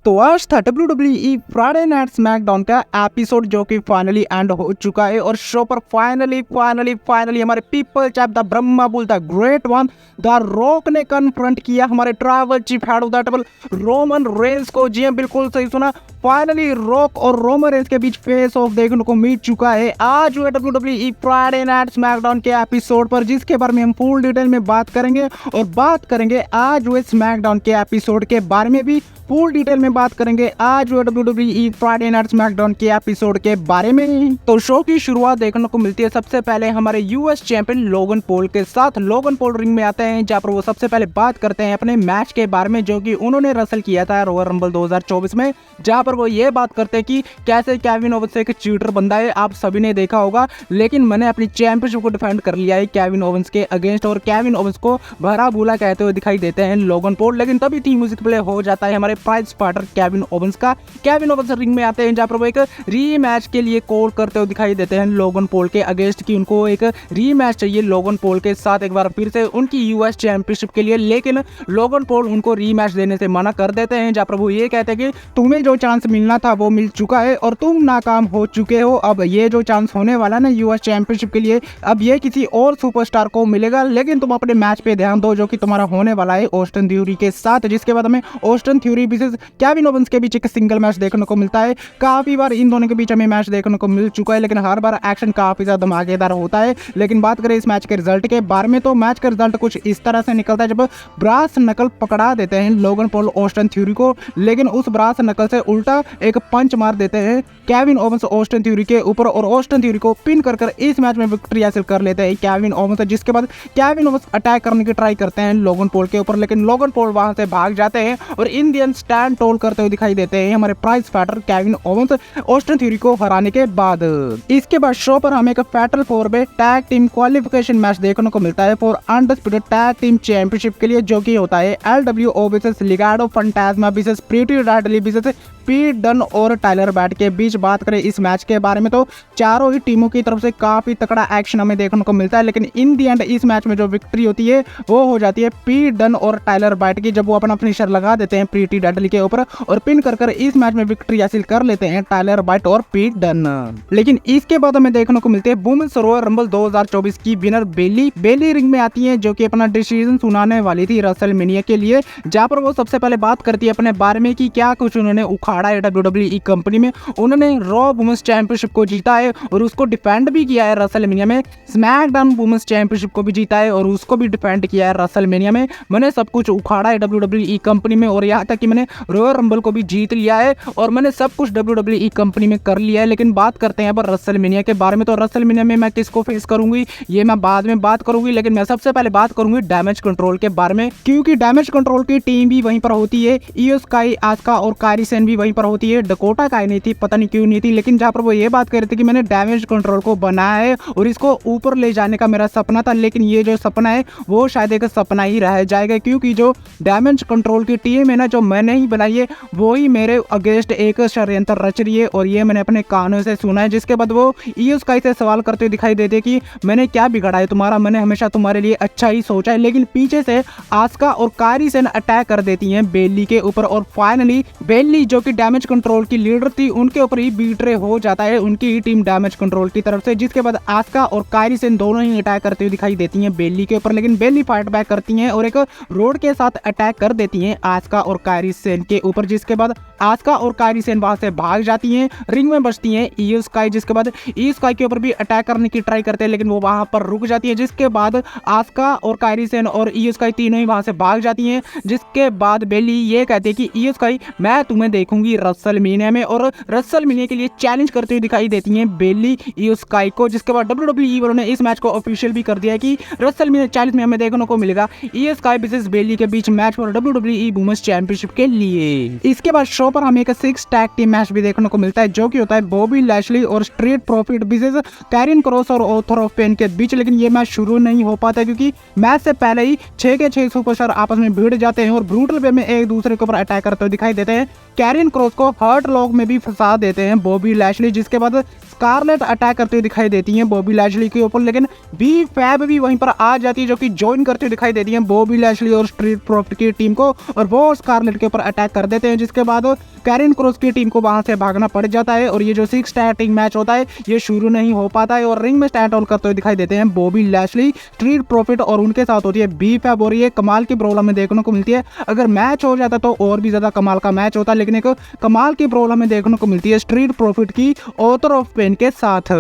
तो आज था WWE फ्राइडे नाइट स्मैकडाउन का एपिसोड जो कि फाइनली एंड हो चुका है और शो पर फाइनली हमारे people chap the Brahma bull the great one the rock ने कन्फ्रंट किया हमारे tribal chief head of the table Roman Reigns को। जी हां, बिल्कुल सही सुना, फाइनली रॉक और रोमन रेंस के बीच फेस ऑफ देखने को मिल चुका है आज हुए WWE फ्राइडे नाइट स्मैकडाउन के एपिसोड पर, जिसके बारे में हम फुल डिटेल में बात करेंगे और बात करेंगे आज हुए स्मैकडाउन के एपिसोड के बारे में भी फुल डिटेल में बात करेंगे आज WWE फ्राइडे नाइट स्मैकडाउन के एपिसोड के बारे में। तो शो की शुरुआत देखने को मिलती है सबसे पहले हमारे यूएस चैंपियन लोगन पॉल के साथ। लोगन पॉल रिंग में आते हैं जहां पर वो सबसे पहले बात करते हैं अपने मैच के बारे में जो कि उन्होंने रसल किया था रॉयल रंबल 2024 में, जहां पर वो ये बात करते हैं कि कैसे केविन ओवेंस एक चीटर बंदा है, आप सभी ने देखा होगा, लेकिन मैंने अपनी चैंपियनशिप को डिफेंड कर लिया है केविन ओवेंस के अगेंस्ट, और केविन ओवेंस को भरा भूला कहते हुए दिखाई देते हैं लोगन पॉल। लेकिन तभी थीम म्यूजिक प्ले हो जाता है हमारे प्राइज फाइटर केविन ओवेंस का। केविन ओवेंस रिंग में आते हैं जहां पर वो एक रीमैच के लिए कॉल करते हुए दिखाई देते हैं लोगन पॉल के अगेंस्ट कि उनको एक रीमैच चाहिए लोगन पॉल के साथ एक बार फिर से उनकी यूएस चैंपियनशिप के लिए, लेकिन लोगन पॉल उनको रीमैच देने से मना कर देते हैं जहां पर वो ये कहते हैं कि तुम्हें जो चांस मिलना था वो मिल चुका है और तुम नाकाम हो चुके हो। अब ये जो चांस होने वाला ना यूएस चैंपियनशिप के लिए, अब ये किसी और सुपरस्टार को मिलेगा, लेकिन तुम अपने मैच पे ध्यान दो जो कि तुम्हारा होने वाला है ऑस्टिन थ्योरी के साथ। जिसके बाद हमें Austin theory versus Kevin Owens के बीच एक सिंगल मैच देखने को मिलता है। काफी बार इन दोनों के बीच हमें मैच देखने को मिल चुका है, लेकिन हर बार एक्शन काफी ज्यादा धमाकेदार होता है। लेकिन बात करें इस मैच के रिजल्ट के बारे में, तो मैच का रिजल्ट कुछ इस तरह से निकलता है जब ब्रास नकल पकड़ा देते हैं लोगन पॉल ऑस्टिन थ्योरी को, लेकिन उस ब्रास नकल से उल्टा एक पंच मार देते हैं केविन ओवेंस ऑस्टिन थ्योरी के ऊपर और ऑस्टिन थ्योरी को पिन कर इस मैच में विक्ट्री हासिल कर लेते हैं केविन ओवेंस। जिसके बाद केविन ओवेंस अटैक करने की ट्राई करते हैं लोगन पॉल के ऊपर, लेकिन लोगन पॉल वहां से भाग जाते हैं और इंडियन स्टैंड टोल करते हुए दिखाई देते हैं हमारे prize fighter Kevin Owens Austin Theory को हराने के बाद। इसके बाद शो पर हमें एक फैटल 4-वे टैग टीम क्वालिफिकेशन मैच देखने को मिलता है for undisputed tag team championship के लिए, जो कि होता है LWO versus Legado Fantasma versus Pretty Deadly versus Pete Dunne और टाइलर बैट के बीच। बात करें इस मैच के बारे में, तो चारों ही टीमों की तरफ से काफी तगड़ा एक्शन हमें देखने को मिलता है, लेकिन इन दी एंड इस मैच में जो विक्ट्री होती है वो हो जाती है पीट डन और टाइलर बैट की, जब वो अपना फिनिशर लगा देते हैं प्रीटी रैडली के ऊपर और पिन कर इस मैच में विक्ट्री हासिल कर लेते हैं टाइलर बैट और पीट डन। लेकिन इसके बाद हमें देखने को मिलते हैं वुमेन्स रॉयल रंबल 2024 की विनर बेली रिंग में आती है, जो कि अपना डिसीजन सुनाने वाली थी रेसलमेनिया के लिए, जहां पर वो सबसे पहले बात करती है अपने बारे में कि क्या कुछ उन्होंने उखाड़ा है WWE कंपनी में। उन्होंने रॉ वुमेन्स चैंपियनशिप को जीता है और उसको डिफेंड भी किया है रेसलमेनिया में, स्मैकडाउन वुमेन्स चैंपियनशिप को भी जीता है और उसको भी डिफेंड किया है रेसलमेनिया में। मैंने सब कुछ उखाड़ा है WWE कंपनी में और यहाँ तक कि मैंने रॉयल रंबल को भी जीत लिया है और मैंने सब कुछ WWE कंपनी में कर लिया है। लेकिन बात करते हैं पर रेसलमेनिया के बारे में, तो रेसलमेनिया में मैं किसको फेस करूंगी ये मैं बाद में बात करूंगी, लेकिन मैं सबसे पहले बात करूंगी डैमेज कंट्रोल के बारे में, क्योंकि डैमेज कंट्रोल की टीम भी वहीं पर होती है। ईओ स्काई, आस्का और कायरी सेन भी वहीं पर होती है। डकोटा काई नहीं थी, पता नहीं क्यों नहीं थी, लेकिन जहां पर वो ये बात कर रहे थे कि मैंने डैमेज कंट्रोल को बनाया है और इसको ऊपर ले जाने का मेरा सपना था, लेकिन ये जो सपना है वो शायद एक सपना ही रह जाएगा, क्योंकि जो डैमेज कंट्रोल की टीम है ना, जो मैंने ही बनाई है, वो ही मेरे अगेंस्ट एक षड्यंत्र रच रही है और ये मैंने अपने कानों से सुना है। जिसके बाद वो ईओ स्काई से सवाल करते हुए दिखाई देते कि मैंने क्या बिगाड़ा है तुम्हारा, मैंने हमेशा तुम्हारे लिए अच्छा ही सोचा है। लेकिन पीछे से आस्का और कायरी सेन अटैक कर देती हैं बेली के ऊपर और फाइनली बेली जो कि डैमेज कंट्रोल की लीडर थी उनके ऊपर ही बीट्रे हो जाता है उनकी ही टीम डैमेज कंट्रोल की तरफ से। जिसके बाद आस्का और कायरी सेन दोनों ही अटैक करते हुए दिखाई देती हैं बेली के ऊपर, लेकिन बेली फाइट बैक करती हैं और एक रोड के साथ अटैक कर देती हैं आस्का और कायरी सेन के ऊपर। जिसके बाद आस्का और कायरी सेन वहां से भाग जाती हैं, रिंग में बचती हैं ईओ स्काई। जिसके बाद ईओ स्काई के ऊपर भी अटैक करने की ट्राई करते हैं, लेकिन वो वहां पर रुक जाती है। जिसके बाद आस्का और कायरी सेन और ईओ स्काई तीनों ही वहां से भाग जाती हैं। जिसके बाद बेली ये कहती है कि ईओ स्काई मैं तुम्हें देखूंगी रेसलमेनिया में, और रेसलमेनिया के लिए चैलेंज करते हुए दिखाई देती हैं बेली ईओ स्काई को। जिसके बाद WWE वालों ने इस मैच को ऑफिशियल भी कर दिया है कि रेसलमेनिया 40 में हमें देखने को मिलेगा ईओ स्काई वर्सेस बेली के बीच match for WWE women's championship के लिए। इसके बाद शो पर हमें एक 6 टैग टीम मैच भी देखने को मिलता है, जो कि होता है बॉबी लैशली और Street Profits versus Karrion Kross और ऑथर ऑफ पेन के बीच। लेकिन ये मैच शुरू नहीं हो पाता क्योंकि मैच से पहले ही 6 के 6 सुपरस्टार आपस में भिड़ जाते हैं और ब्रूटल वे में एक दूसरे के ऊपर अटैक करते हुए दिखाई देते हैं। कैरियन क्रॉस को हर्ट लॉक में भी फंसा देते हैं बॉबी लैशली। जिसके बाद स्कारलेट अटैक करते हुए दिखाई देती हैं बॉबी लैशली के ऊपर, लेकिन बी फैब भी वहीं पर आ जाती है जो कि ज्वाइन करते हुए दिखाई देती हैं बॉबी लैशली और स्ट्रीट प्रॉफिट की टीम को, और वो स्कारलेट के ऊपर अटैक कर देते हैं। जिसके बाद कैरिन क्रोस की टीम को वहां से भागना पड़ जाता है और ये जो 6 स्टार्टिंग मैच होता है ये शुरू नहीं हो पाता है और रिंग में स्टैंड आउट करते हुए दिखाई देते हैं बॉबी लैशली, स्ट्रीट प्रॉफिट और उनके साथ होती है बीफ और ये कमाल की प्रॉब्लम में देखने को मिलती है। अगर मैच हो जाता तो और भी ज्यादा कमाल का मैच होता, लेकिन एक कमाल की प्रॉब्लम में देखने को मिलती है स्ट्रीट प्रॉफिट की ऑथर ऑफ पेन के साथ।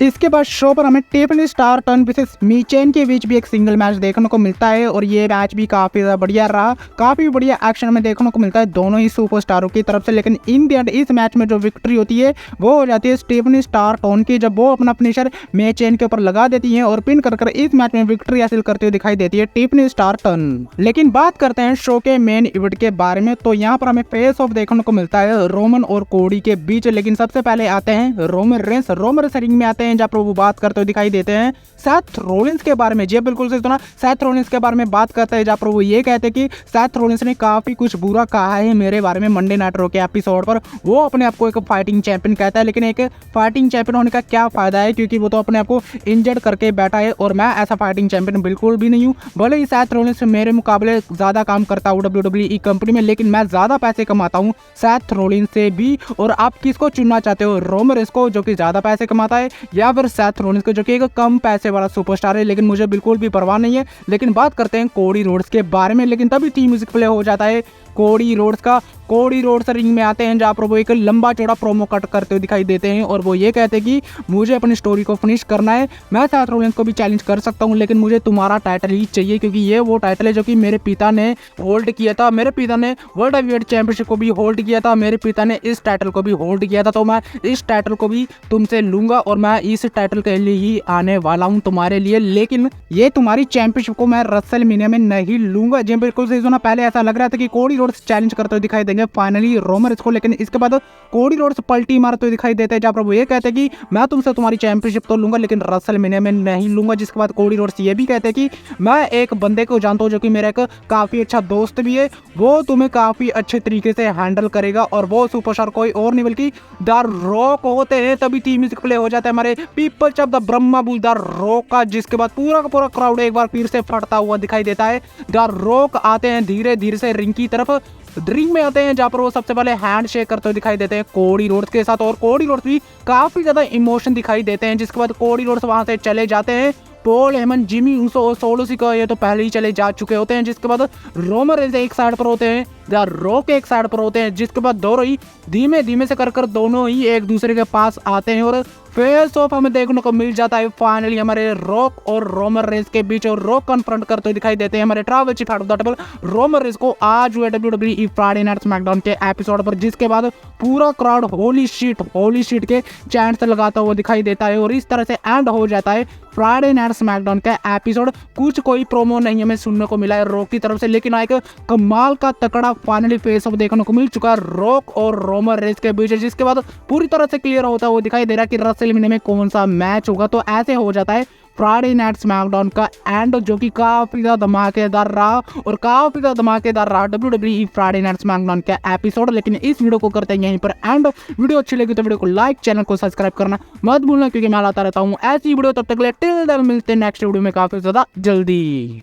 इसके बाद शो पर हमें टिफनी स्टार टर्न वर्सेस मीचेन के बीच भी एक सिंगल मैच देखने को मिलता है और ये मैच भी काफी बढ़िया रहा, काफी बढ़िया एक्शन में देखने को मिलता है दोनों ही सुपरस्टारों की तरफ से। लेकिन इन द एंड इस मैच में जो विक्ट्री होती है वो हो जाती है टिफनी स्टार टर्न की, जब वो अपना फिनिशर मीचेन के ऊपर लगा देती है और पिन कर इस मैच में विक्ट्री हासिल करते हुए दिखाई देती है टिफनी स्टार टर्न। लेकिन बात करते हैं शो के मेन इवेंट के बारे में, तो यहाँ पर हमें फेस ऑफ देखने को मिलता है रोमन और कोडी के बीच। लेकिन सबसे पहले आते हैं रोमन रेंस रिंग में आते हैं जहाँ पर वो बात करते हुए दिखाई देते हैं सेथ रोलिंस के बारे में। जी बिल्कुल सही सुना, सेथ रोलिंस के बारे में बात करते हैं जहाँ पर वो ये कहते हैं कि सेथ रोलिंस ने काफी कुछ बुरा कहा है मेरे बारे में मंडे नाइट रॉ के एपिसोड पर। वो अपने आप को एक फाइटिंग चैंपियन कहता है, लेकिन एक फाइटिंग चैंपियन होने का क्या फायदा है क्योंकि वो तो अपने आप को इंजर्ड करके बैठा है और मैं ऐसा फाइटिंग चैंपियन बिल्कुल भी नहीं हूँ। भले ही सेथ रोलिंस मेरे मुकाबले ज्यादा काम करता हूँ WWE कंपनी में, लेकिन मैं ज्यादा पैसे कमाता हूँ सेथ रोलिंस से भी। और आप किसको चुनना चाहते हो, रोमन रेंस को जो कि ज्यादा पैसे कमाता है या फिर सेथ रोलिंस को जो कि एक कम पैसे वाला सुपरस्टार है? लेकिन मुझे बिल्कुल भी परवाह नहीं है। लेकिन बात करते हैं कोडी रोड्स के बारे में, लेकिन तभी थीम म्यूजिक प्ले हो जाता है कोडी रोड्स का। कोडी रोड्स रिंग में आते हैं जहाँ पर वो एक लंबा चौड़ा प्रोमो कट करते हुए दिखाई देते हैं और वो ये कहते हैं कि मुझे अपनी स्टोरी को फिनिश करना है, मैं सेथ रोलिंस को भी चैलेंज कर सकता हूँ लेकिन मुझे तुम्हारा टाइटल ही चाहिए क्योंकि ये वो टाइटल है जो कि मेरे पिता ने होल्ड किया था। मेरे पिता ने वर्ल्ड हेवीवेट चैंपियनशिप को भी होल्ड किया था, मेरे पिता ने इस टाइटल को भी होल्ड किया था, तो मैं इस टाइटल को भी तुमसे लूंगा और मैं इस टाइटल के लिए ही आने वाला हूँ तुम्हारे लिए। लेकिन ये तुम्हारी चैंपियनशिप को मैं रेसलमेनिया में नहीं लूंगा। जी बिल्कुल सही सुना, पहले ऐसा लग रहा था कि कोडी रोड्स चैलेंज करते हुए दिखाई देंगे फाइनली रोमन रेंस को, लेकिन इसके बाद कोडी रोड्स पलटी मारते हुए दिखाई देते हैं जहाँ पर वो ये कहते हैं कि मैं तुमसे तुम्हारी चैंपियनशिप तो लूंगा लेकिन रेसलमेनिया में नहीं लूंगा। जिसके बाद कोडी रोड्स ये भी कहते हैं कि मैं एक बंदे को जानता हूँ जो कि मेरा एक काफी अच्छा दोस्त भी है, वो तुम्हें काफी अच्छे तरीके से हैंडल करेगा और वो सुपरस्टार कोई और नहीं बल्कि द रॉक होते हैं। तभी थीम म्यूजिक प्ले हो जाता है हमारे people chap the Brahma bull the rock का, जिसके बाद पूरा का पूरा क्राउड एक बार फिर से फटता हुआ दिखाई देता है। द रॉक आते हैं धीरे धीरे से रिंग की तरफ, रिंग में आते हैं जहाँ पर वो सबसे पहले हैंड शेक करते हुए दिखाई देते हैं कोडी रोड्स के साथ और कोडी रोड्स भी काफी ज्यादा इमोशन दिखाई देते हैं। जिसके बाद कोडी रोड्स वहां से चले जाते हैं। पॉल हेमन, जिमी ऊसो और सोलो सिकोआ ये तो पहले ही चले जा चुके होते हैं। जिसके बाद रोमन रेंस एक साइड पर होते हैं, द रॉक एक साइड पर होते हैं। जिसके बाद दोनों ही धीमे धीमे से कर दोनों ही एक दूसरे के पास आते हैं और फेस ऑफ हमें देखने को मिल जाता है फाइनली हमारे रॉक और रोमन रेंस के बीच। और रॉक कन्फ्रंट करते हुए दिखाई देते हैं हमारे travel chief head of the table Roman Reigns को आज हुए WWE फ्राइडे नाइट स्मैकडाउन के एपिसोड पर, जिसके बाद पूरा क्राउड होली शीट के चैंट्स लगाता हुआ दिखाई देता है और इस तरह से एंड हो जाता है फ्राइडे नाइट स्मैकडाउन का एपिसोड। कुछ कोई प्रोमो नहीं हमें सुनने को मिला है रॉक की तरफ से, लेकिन एक कमाल का तकड़ा फाइनली फेस ऑफ देखने को मिल चुका है रॉक और रोमन रेंस के बीच, जिसके बाद पूरी तरह से क्लियर होता है वो दिखाई दे रहा है कि रेसलमेनिया में कौन सा मैच होगा। तो ऐसे हो जाता है फ्राइडे नाइट स्मैकडाउन का एंड, जो कि काफी ज्यादा धमाकेदार रहा और काफी ज्यादा धमाकेदार रहा WWE फ्राइडे नाइट स्मैकडाउन का एपिसोड। लेकिन इस वीडियो को करते हैं यहीं पर एंड। वीडियो अच्छी लगी तो वीडियो को लाइक, चैनल को सब्सक्राइब करना मत भूलना क्योंकि मैं लाता रहता हूँ ऐसी वीडियो। तब तक के लिए टिल देन मिलते हैं नेक्स्ट वीडियो में काफी ज्यादा जल्दी।